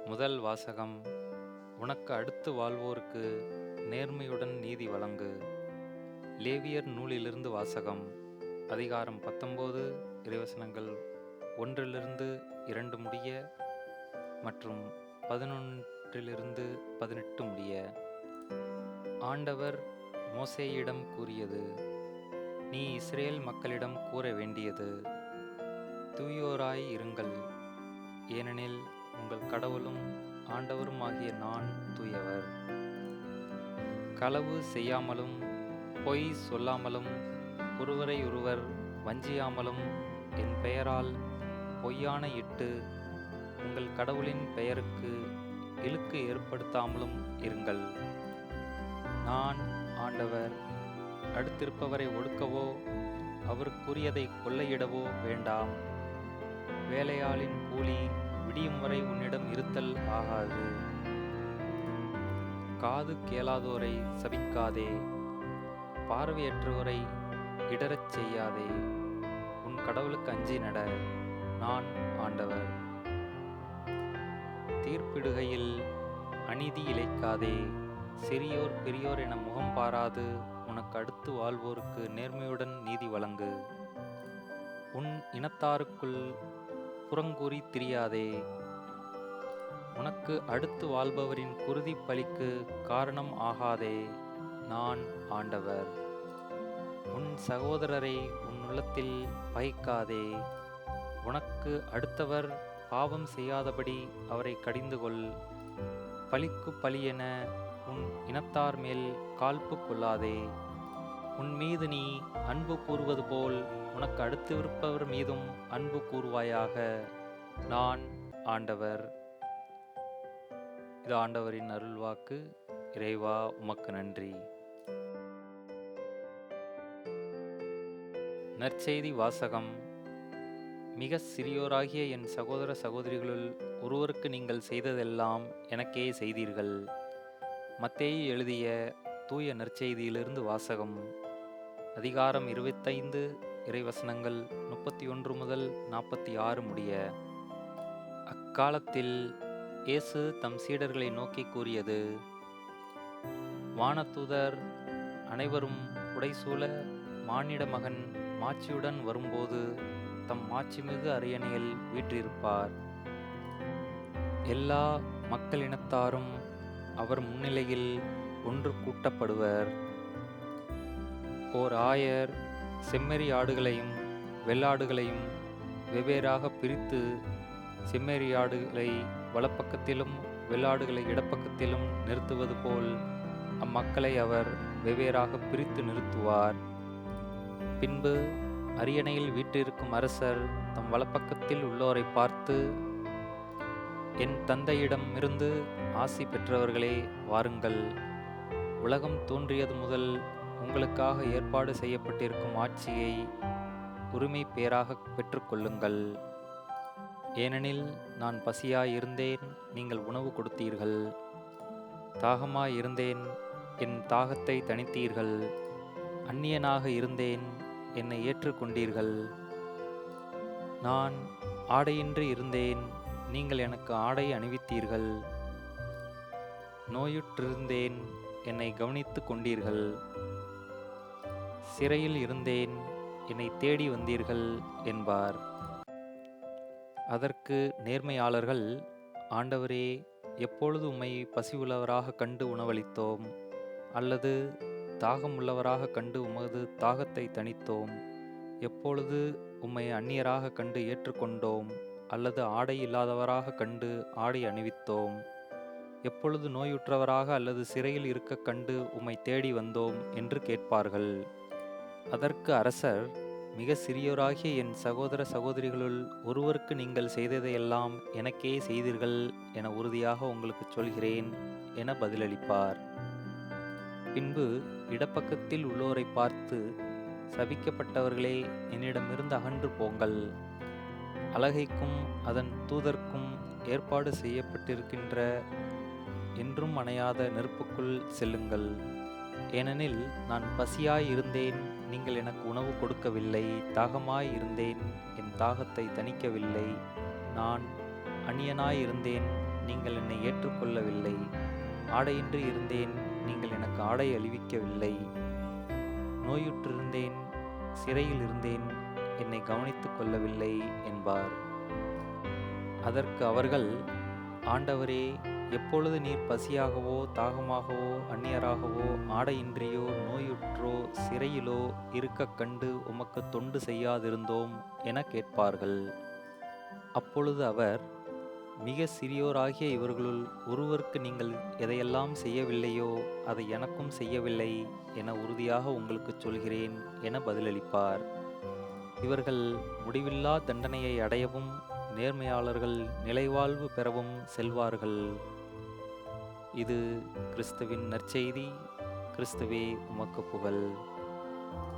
முதல் வாசகம். உனக்கு அடுத்து வாழ்வோருக்கு நேர்மையுடன் நீதி வழங்கு. லேவியர் நூலிலிருந்து வாசகம். அதிகாரம் 19, இறைவசனங்கள் 1-2 முடிய மற்றும் 11-18 முடிய. ஆண்டவர் மோசேயிடம் கூறியது: நீ இஸ்ரேல் மக்களிடம் கூற வேண்டியது: தூயோராய் இருங்கள், ஏனெனில் உங்கள் கடவுளும் ஆண்டவருமாகிய நான் தூயவர். களவு செய்யாமலும் பொய் சொல்லாமலும் ஒருவரை ஒருவர் வஞ்சியாமலும் என் பெயரால் பொய்யான இட்டு உங்கள் கடவுளின் பெயருக்கு இழுக்கு ஏற்படுத்தாமலும் இருங்கள். நான் ஆண்டவர். அடுத்திருப்பவரை ஒடுக்கவோ அவருக்குரியதை கொள்ளையிடவோ வேண்டாம். வேலையாளின் கூலி விடியும் வரை உன்னிடம் இருத்தல் ஆகாது. காது கேளாதோரை சபிக்காதே. பார்வையற்றோரை இடரச் செய்யாதே. உன் கடவுளுக்கு அஞ்சி நட. நான் ஆண்டவர். தீர்ப்பிடுகையில் அநீதி இழைக்காதே. சிறியோர் பெரியோர் என முகம் பாராது உனக்கு அடுத்து வாழ்வோருக்கு நேர்மையுடன் நீதி வழங்கு. உன் இனத்தாருக்குள் புறங்கூறி திரியாதே. உனக்கு அடுத்து வாழ்பவரின் குருதி பலிக்கு காரணம் ஆகாதே. நான் ஆண்டவர். உன் சகோதரரை உன் உள்ளத்தில் பகைக்காதே. உனக்கு அடுத்தவர் பாவம் செய்யாதபடி அவரை கடிந்துகொள். பழிக்கு பழியென உன் இனத்தார் மேல் காழ்ப்பு கொள்ளாதே. உன் மீது நீ அன்பு கூறுவது போல் உனக்கு அடுத்திருப்பவர் மீதும் அன்பு கூறுவாயாக. நான் ஆண்டவர். இது ஆண்டவரின் அருள்வாக்கு. இறைவா, உமக்கு நன்றி. நற்செய்தி வாசகம். மிக சிறியோராகிய என் சகோதர சகோதரிகளுள் ஒருவருக்கு நீங்கள் செய்ததெல்லாம் எனக்கே செய்தீர்கள். மத்தேயு எழுதிய தூய நற்செய்தியிலிருந்து வாசகம். அதிகாரம் 25, இறைவசனங்கள் 31-46 முடிய. அக்காலத்தில் இயேசு தம் சீடர்களை நோக்கி கூறியது: வானதூதர் அனைவரும் புடைசூழ மானிட மகன் மாட்சியுடன் வரும்போது தம் மாட்சிமிகு அரியணையில் வீற்றிருப்பார். எல்லா மக்களினத்தாரும் அவர் முன்னிலையில் ஒன்று கூட்டப்படுவர். ஓர் ஆயர் செம்மறி ஆடுகளையும் வெள்ளாடுகளையும் வெவ்வேறாக பிரித்து செம்மறி ஆடுகளை வலப்பக்கத்திலும் வெள்ளாடுகளை இடப்பக்கத்திலும் நிறுத்துவது போல் அம்மக்களை அவர் வெவ்வேறாக பிரித்து நிறுத்துவார். பின்பு அரியணையில் வீற்றிருக்கும் அரசர் தம் வலப்பக்கத்தில் உள்ளோரை பார்த்து: என் தந்தையிடமிருந்து ஆசி பெற்றவர்களே, வாருங்கள். உலகம் தோன்றியது முதல் உங்களுக்காக ஏற்பாடு செய்யப்பட்டிருக்கும் ஆட்சியை உரிமை பேராக பெற்றுக்கொள்ளுங்கள். ஏனெனில் நான் பசியாயிருந்தேன், நீங்கள் உணவு கொடுத்தீர்கள். தாகமாயிருந்தேன், என் தாகத்தை தணித்தீர்கள். அந்நியனாக இருந்தேன், என்னை ஏற்றுக்கொண்டீர்கள். நான் ஆடையின்றி இருந்தேன், நீங்கள் எனக்கு ஆடை அணிவித்தீர்கள். நோயுற்றிருந்தேன், என்னை கவனித்து கொண்டீர்கள். சிறையில் இருந்தேன், என்னை தேடி வந்தீர்கள் என்பார். அதற்கு நேர்மையாளர்கள்: ஆண்டவரே, எப்பொழுது உம்மை பசியுள்ளவராக கண்டு உணவளித்தோம், அல்லது தாகம் உள்ளவராக கண்டு உமது தாகத்தை தணித்தோம்? எப்பொழுது உம்மை அந்நியராக கண்டு ஏற்றுக்கொண்டோம், அல்லது ஆடை இல்லாதவராக கண்டு ஆடை அணிவித்தோம்? எப்பொழுது நோயுற்றவராக அல்லது சிறையில் இருக்க கண்டு உம்மை தேடி வந்தோம் என்று கேட்பார்கள். அதற்கு அரசர்: மிக சிறியோராகிய என் சகோதர சகோதரிகளுள் ஒருவருக்கு நீங்கள் செய்ததையெல்லாம் எனக்கே செய்தீர்கள் என உறுதியாக உங்களுக்கு சொல்கிறேன் என பதிலளிப்பார். பின்பு இடப்பக்கத்தில் உள்ளோரை பார்த்து: சபிக்கப்பட்டவர்களே, என்னிடமிருந்து அகன்று போங்கள். அலகைக்கும் அதன் தூதர்க்கும் ஏற்பாடு செய்யப்பட்டிருக்கின்ற என்றும் அணையாத நெருப்புக்குள் செல்லுங்கள். ஏனெனில் நான் பசியாய் இருந்தேன், நீங்கள் எனக்கு உணவு கொடுக்கவில்லை. தாகமாய் இருந்தேன், என் தாகத்தை தணிக்கவில்லை. நான் அந்நியனாய் இருந்தேன், நீங்கள் என்னை ஏற்றுக்கொள்ளவில்லை. ஆடையின்றி இருந்தேன், நீங்கள் எனக்கு ஆடை அளிவிக்கவில்லை. நோயுற்றிருந்தேன், சிறையில் இருந்தேன், என்னை கவனித்துக் கொள்ளவில்லை என்பார். அதற்கு அவர்கள், ஆண்டவரே, எப்பொழுது நீர் பசியாகவோ தாகமாகவோ அந்நியராகவோ ஆடையின்றியோ நோயுற்றோ சிறையிலோ இருக்கக் கண்டு உமக்கு தொண்டு செய்யாதிருந்தோம் என கேட்பார்கள். அப்பொழுது அவர், மிக சிறியோராகிய இவர்களுள் ஒருவருக்கு நீங்கள் எதையெல்லாம் செய்யவில்லையோ அதை எனக்கும் செய்யவில்லை என உறுதியாக உங்களுக்குச் சொல்கிறேன் என பதிலளிப்பார். இவர்கள் முடிவில்லா தண்டனையை அடையவும் நேர்மையாளர்கள் நிலைவாழ்வு பெறவும் செல்வார்கள். இது கிறிஸ்துவின் நற்செய்தி. கிறிஸ்துவே உமக்கு புகழ்.